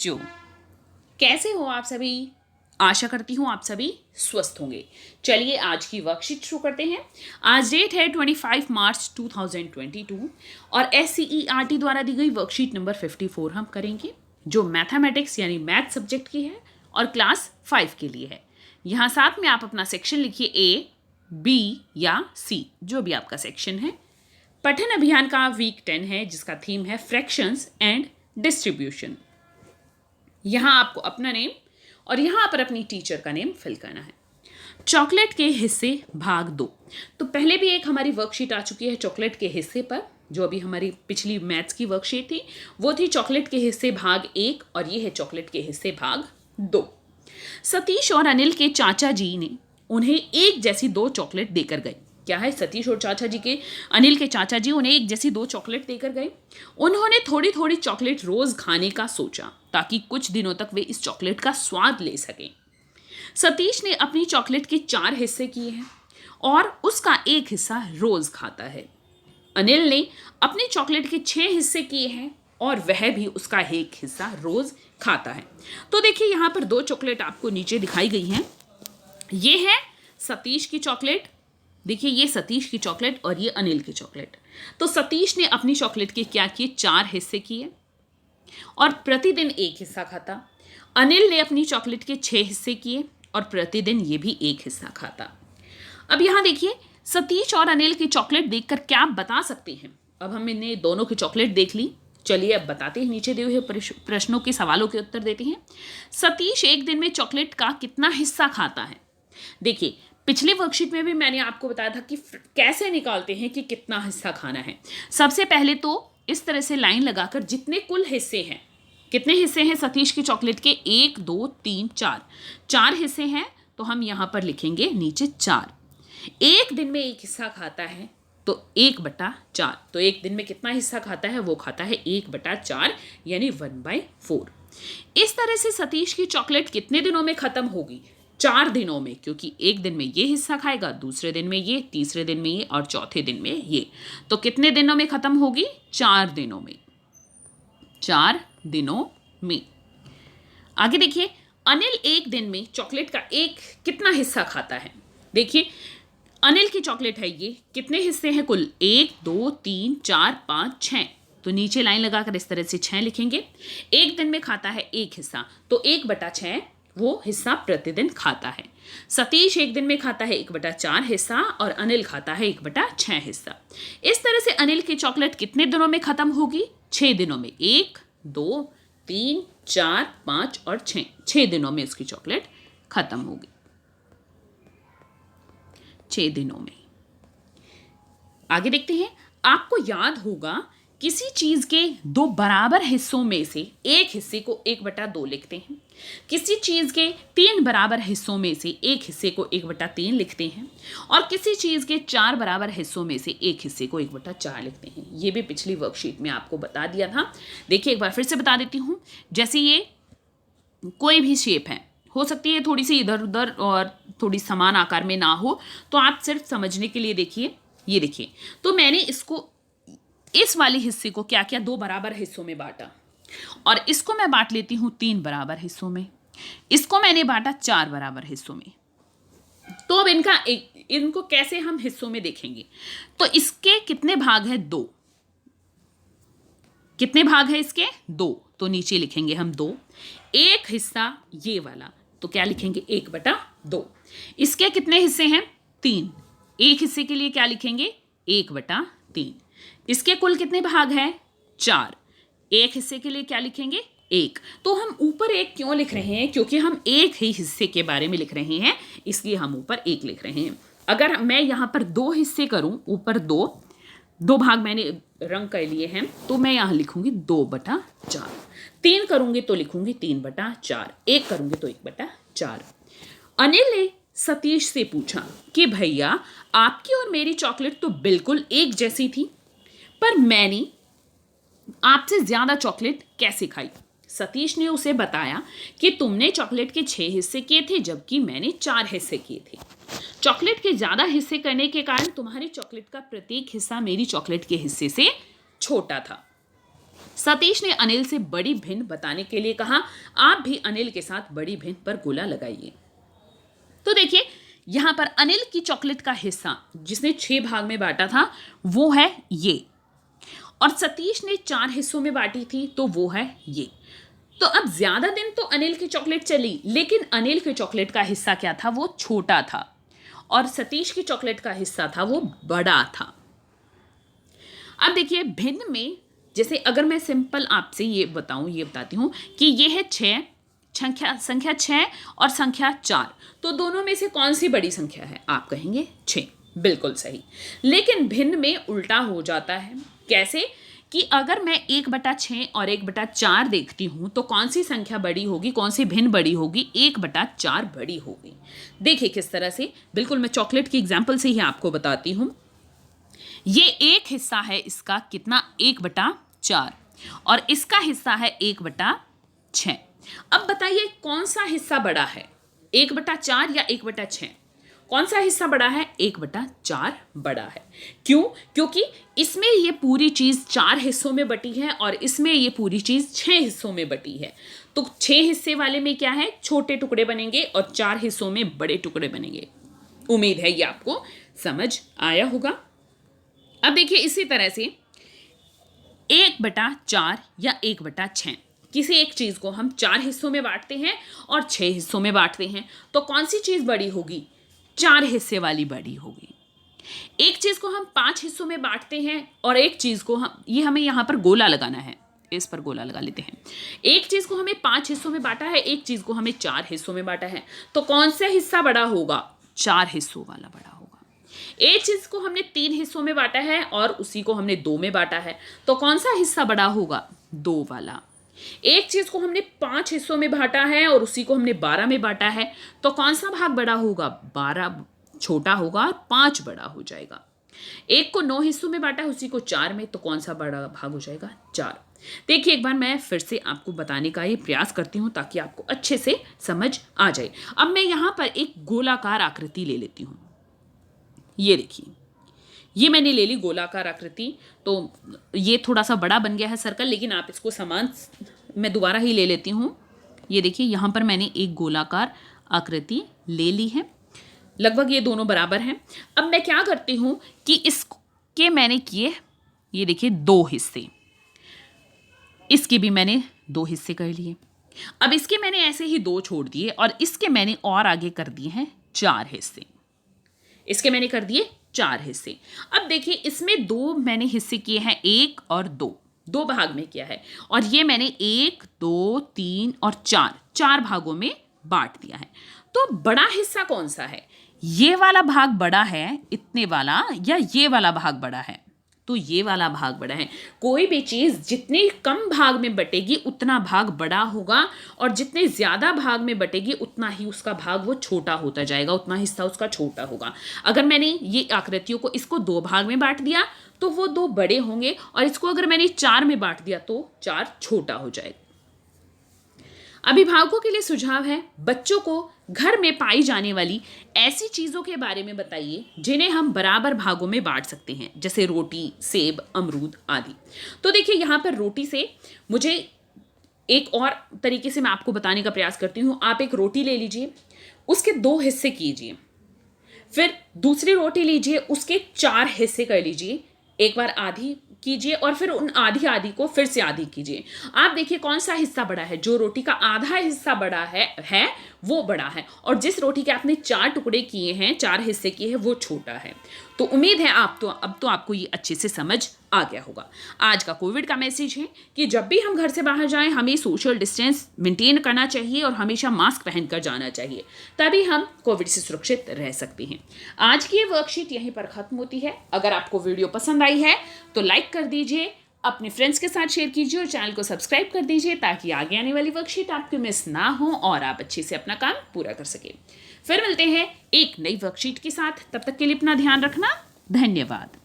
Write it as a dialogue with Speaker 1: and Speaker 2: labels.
Speaker 1: बच्चों, कैसे हो आप सभी। आशा करती हूँ आप सभी स्वस्थ होंगे। चलिए आज की वर्कशीट शुरू करते हैं। आज डेट है 25 मार्च 2022 और SCERT द्वारा दी गई वर्कशीट नंबर 54 हम करेंगे, जो मैथमेटिक्स यानी मैथ सब्जेक्ट की है और क्लास 5 के लिए है। यहाँ साथ में आप अपना सेक्शन लिखिए A, B या C, जो भी आपका सेक्शन है। पठन अभियान का वीक 10 है, जिसका थीम है फ्रैक्शंस एंड डिस्ट्रीब्यूशन। यहाँ आपको अपना नेम और यहाँ पर अपनी टीचर का नेम फिल करना है। चॉकलेट के हिस्से भाग 2। तो पहले भी एक हमारी वर्कशीट आ चुकी है चॉकलेट के हिस्से पर, जो अभी हमारी पिछली मैथ्स की वर्कशीट थी, वो थी चॉकलेट के हिस्से भाग 1 और ये है चॉकलेट के हिस्से भाग 2। सतीश और अनिल के चाचा जी ने उन्हें एक जैसी 2 चॉकलेट देकर गए। क्या है, सतीश और अनिल के चाचा जी उन्हें एक जैसी 2 चॉकलेट देकर गए। उन्होंने थोड़ी थोड़ी चॉकलेट रोज खाने का सोचा, ताकि कुछ दिनों तक वे इस चॉकलेट का स्वाद ले सकें। सतीश ने अपनी चॉकलेट के 4 हिस्से किए हैं और उसका एक हिस्सा रोज खाता है। अनिल ने अपनी चॉकलेट के 6 हिस्से किए हैं और वह भी उसका एक हिस्सा रोज खाता है। तो देखिए यहाँ पर 2 चॉकलेट आपको नीचे दिखाई गई हैं। ये है सतीश की चॉकलेट, देखिए ये सतीश की चॉकलेट और ये अनिल की चॉकलेट। तो सतीश ने अपनी चॉकलेट के क्या किए, 4 हिस्से किए और प्रतिदिन एक हिस्सा खाता। अनिल ने अपनी चॉकलेट के 6 हिस्से किए और प्रतिदिन ये भी एक हिस्सा खाता। अब यहाँ देखिए, सतीश और अनिल की चॉकलेट देखकर क्या आप बता सकते हैं। अब हमने दोनों की चॉकलेट देख ली, चलिए अब बताते हैं, नीचे दिए हुए प्रश्नों के सवालों के उत्तर देते हैं। सतीश एक दिन में चॉकलेट का कितना हिस्सा खाता है। देखिए पिछली वर्कशीट में भी मैंने आपको बताया था कि कैसे निकालते हैं कि कितना हिस्सा खाना है। सबसे पहले तो इस तरह से लाइन लगाकर जितने कुल हिस्से हैं, कितने हिस्से हैं सतीश की चॉकलेट के, 1 2 3 4 हिस्से हैं, तो हम यहाँ पर लिखेंगे नीचे 4। एक दिन में एक हिस्सा खाता है तो 1/4। तो एक दिन में कितना हिस्सा खाता है, वो खाता है 1/4 यानी 1/4। इस तरह से सतीश की चॉकलेट कितने दिनों में खत्म होगी, 4 दिनों में, क्योंकि एक दिन में ये हिस्सा खाएगा, दूसरे दिन में ये, तीसरे दिन में ये और चौथे दिन में ये। तो कितने दिनों में खत्म होगी, 4 दिनों में। 4 दिनों में। आगे देखिए, अनिल एक दिन में चॉकलेट का कितना हिस्सा खाता है। देखिए अनिल की चॉकलेट है, ये कितने हिस्से हैं कुल, 1 2 3 4 5 6। तो नीचे लाइन लगाकर इस तरह से 6 लिखेंगे। एक दिन में खाता है एक हिस्सा, तो 1/6 वो हिस्सा प्रतिदिन खाता है। सतीश एक दिन में खाता है 1/4 हिस्सा और अनिल खाता है 1/6 हिस्सा। इस तरह से अनिल की चॉकलेट कितने दिनों में खत्म होगी, 6 दिनों में। 1 2 3 4 5 और 6 दिनों में उसकी चॉकलेट खत्म होगी, 6 दिनों में। आगे देखते हैं, आपको याद होगा किसी चीज के 2 बराबर हिस्सों में से एक हिस्से को 1/2 लिखते हैं, किसी चीज के 3 बराबर हिस्सों में से एक हिस्से को 1/3 लिखते हैं और किसी चीज के 4 बराबर हिस्सों में से एक हिस्से को 1/4 लिखते हैं। ये भी पिछली वर्कशीट में आपको बता दिया था। देखिए एक बार फिर से बता देती हूँ। जैसे ये कोई भी शेप है, हो सकती है थोड़ी सी इधर उधर और थोड़ी समान आकार में ना हो, तो आप सिर्फ समझने के लिए देखिए, ये देखिए। तो मैंने इसको, इस वाले हिस्से को क्या किया, 2 बराबर हिस्सों में बांटा और इसको मैं बांट लेती हूं 3 बराबर हिस्सों में। इसको मैंने बांटा 4 बराबर हिस्सों में। तो अब इनको कैसे हम हिस्सों में देखेंगे, तो इसके कितने भाग है, 2। कितने भाग है इसके, 2। तो नीचे लिखेंगे हम 2। एक हिस्सा ये वाला, तो क्या लिखेंगे, 1/2। इसके कितने हिस्से हैं, 3। एक हिस्से के लिए क्या लिखेंगे, 1/3। इसके कुल कितने भाग हैं, 4। एक हिस्से के लिए क्या लिखेंगे, 1। तो हम ऊपर 1 क्यों लिख रहे हैं, क्योंकि हम एक ही हिस्से के बारे में लिख रहे हैं, इसलिए हम ऊपर 1 लिख रहे हैं। अगर मैं यहाँ पर 2 हिस्से करूँ, ऊपर 2 भाग मैंने रंग कर लिए हैं, तो मैं यहाँ लिखूंगी 2/4। 3 करूंगी तो लिखूंगी 3/4। 1 करूंगी तो 1/4। अनिल ने सतीश से पूछा कि भैया आपकी और मेरी चॉकलेट तो बिल्कुल एक जैसी थी, पर मैंने आपसे ज्यादा चॉकलेट कैसे खाई। सतीश ने उसे बताया कि तुमने चॉकलेट के 6 हिस्से किए थे, जबकि मैंने 4 हिस्से किए थे। चॉकलेट के ज्यादा हिस्से करने के कारण तुम्हारी चॉकलेट का प्रत्येक हिस्सा मेरी चॉकलेट के हिस्से से छोटा था। सतीश ने अनिल से बड़ी भिन्न बताने के लिए कहा। आप भी अनिल के साथ बड़ी भिन्न पर गोला लगाइए। तो देखिए यहां पर अनिल की चॉकलेट का हिस्सा जिसने 6 भाग में बांटा था वो है ये, और सतीश ने 4 हिस्सों में बांटी थी तो वो है ये। तो अब ज्यादा दिन तो अनिल की चॉकलेट चली, लेकिन अनिल की चॉकलेट का हिस्सा क्या था, वो छोटा था, और सतीश की चॉकलेट का हिस्सा था वो बड़ा था। अब देखिए भिन्न में, जैसे अगर मैं सिंपल आपसे ये बताती हूँ कि ये है 6, संख्या 6 और संख्या 4, तो दोनों में से कौन सी बड़ी संख्या है? आप कहेंगे 6, बिल्कुल सही। लेकिन भिन्न में उल्टा हो जाता है। कैसे? कि अगर मैं 1/6 और 1/4 देखती हूँ तो कौन सी संख्या बड़ी होगी, कौन सी भिन्न बड़ी होगी? 1/4 बड़ी होगी। देखिए किस तरह से, बिल्कुल मैं चॉकलेट की एग्जाम्पल से ही आपको बताती हूँ। ये एक हिस्सा है इसका कितना, 1/4, और इसका हिस्सा है 1/6। अब बताइए कौन सा हिस्सा बड़ा है, 1/4 या 1/6? कौन सा हिस्सा बड़ा है? 1/4 बड़ा है। क्यों? क्योंकि इसमें ये पूरी चीज 4 हिस्सों में बटी है और इसमें ये पूरी चीज 6 हिस्सों में बटी है। तो 6 हिस्से वाले में क्या है, छोटे टुकड़े बनेंगे, और 4 हिस्सों में बड़े टुकड़े बनेंगे। उम्मीद है ये आपको समझ आया होगा। अब देखिए इसी तरह से 1/4 या 1/6, किसी एक चीज को हम 4 हिस्सों में बांटते हैं और 6 हिस्सों में बांटते हैं, तो कौन सी चीज बड़ी होगी? 4 हिस्से वाली बड़ी होगी। एक चीज को हम 5 हिस्सों में बांटते हैं और एक चीज को हमें यहां पर गोला लगाना है, इस पर गोला लगा लेते हैं। एक चीज को हमें 5 हिस्सों में बांटा है, एक चीज को हमें 4 हिस्सों में बांटा है, तो कौन सा हिस्सा बड़ा होगा? 4 हिस्सों वाला बड़ा होगा। एक चीज को हमने 3 हिस्सों में बांटा है और उसी को हमने 2 में बांटा है, तो कौन सा हिस्सा बड़ा होगा? 2 वाला। एक चीज को हमने 5 हिस्सों में बांटा है और उसी को हमने 12 में बांटा है, तो कौन सा भाग बड़ा होगा? 12 छोटा होगा और 5 बड़ा हो जाएगा। एक को 9 हिस्सों में बांटा है, उसी को 4 में, तो कौन सा बड़ा भाग हो जाएगा? 4। देखिए एक बार मैं फिर से आपको बताने का ये प्रयास करती हूँ ताकि आपको अच्छे से समझ आ जाए। अब मैं यहाँ पर एक गोलाकार आकृति ले लेती हूँ। ये देखिए, ये मैंने ले ली गोलाकार आकृति, तो ये थोड़ा सा बड़ा बन गया है सर्कल, लेकिन आप इसको समान, मैं दोबारा ही ले लेती हूँ। ये देखिए यहाँ पर मैंने एक गोलाकार आकृति ले ली है, लगभग ये दोनों बराबर हैं। अब मैं क्या करती हूँ कि इसके मैंने किए, ये देखिए 2 हिस्से, इसके भी मैंने 2 हिस्से कर लिए। अब इसके मैंने ऐसे ही 2 छोड़ दिए और इसके मैंने और आगे कर दिए हैं 4 हिस्से। इसके मैंने कर दिए 4 हिस्से। अब देखिए इसमें 2 मैंने हिस्से किए हैं, 1 और 2 भाग में किया है, और ये मैंने 1, 2, 3 और 4 भागों में बांट दिया है। तो बड़ा हिस्सा कौन सा है? ये वाला भाग बड़ा है इतने वाला, या ये वाला भाग बड़ा है? तो ये वाला भाग बड़ा है। कोई भी चीज जितने कम भाग में बटेगी उतना भाग बड़ा होगा, और जितने ज्यादा भाग में बटेगी उतना ही उसका भाग वो छोटा होता जाएगा, उतना हिस्सा उसका छोटा होगा। अगर मैंने ये आकृतियों को, इसको 2 भाग में बांट दिया तो वो 2 बड़े होंगे, और इसको अगर मैंने 4 में बांट दिया तो 4 छोटा हो जाएगा। अभिभावकों के लिए सुझाव है, बच्चों को घर में पाई जाने वाली ऐसी चीजों के बारे में बताइए जिन्हें हम बराबर भागों में बांट सकते हैं, जैसे रोटी, सेब, अमरूद आदि। तो देखिए यहाँ पर रोटी से मुझे एक और तरीके से मैं आपको बताने का प्रयास करती हूँ। आप एक रोटी ले लीजिए, उसके 2 हिस्से कीजिए, फिर दूसरी रोटी लीजिए, उसके 4 हिस्से कर लीजिए, एक बार आधी कीजिए और फिर उन आधी को फिर से आधी कीजिए। आप देखिए कौन सा हिस्सा बड़ा है। जो रोटी का आधा हिस्सा बड़ा है वो बड़ा है, और जिस रोटी के आपने 4 टुकड़े किए हैं, 4 हिस्से किए हैं, वो छोटा है। तो उम्मीद है अब तो आपको ये अच्छे से समझ आ गया होगा। आज का कोविड का मैसेज है कि जब भी हम घर से बाहर जाएं हमें सोशल डिस्टेंस मेंटेन करना चाहिए और हमेशा मास्क पहनकर जाना चाहिए, तभी हम कोविड से सुरक्षित रह सकते हैं। आज की ये वर्कशीट यहीं पर खत्म होती है। अगर आपको वीडियो पसंद आई है तो लाइक कर दीजिए, अपने फ्रेंड्स के साथ शेयर कीजिए और चैनल को सब्सक्राइब कर दीजिए ताकि आगे आने वाली वर्कशीट आपको मिस ना हो और आप अच्छे से अपना काम पूरा कर सके। फिर मिलते हैं एक नई वर्कशीट के साथ, तब तक के लिए अपना ध्यान रखना। धन्यवाद।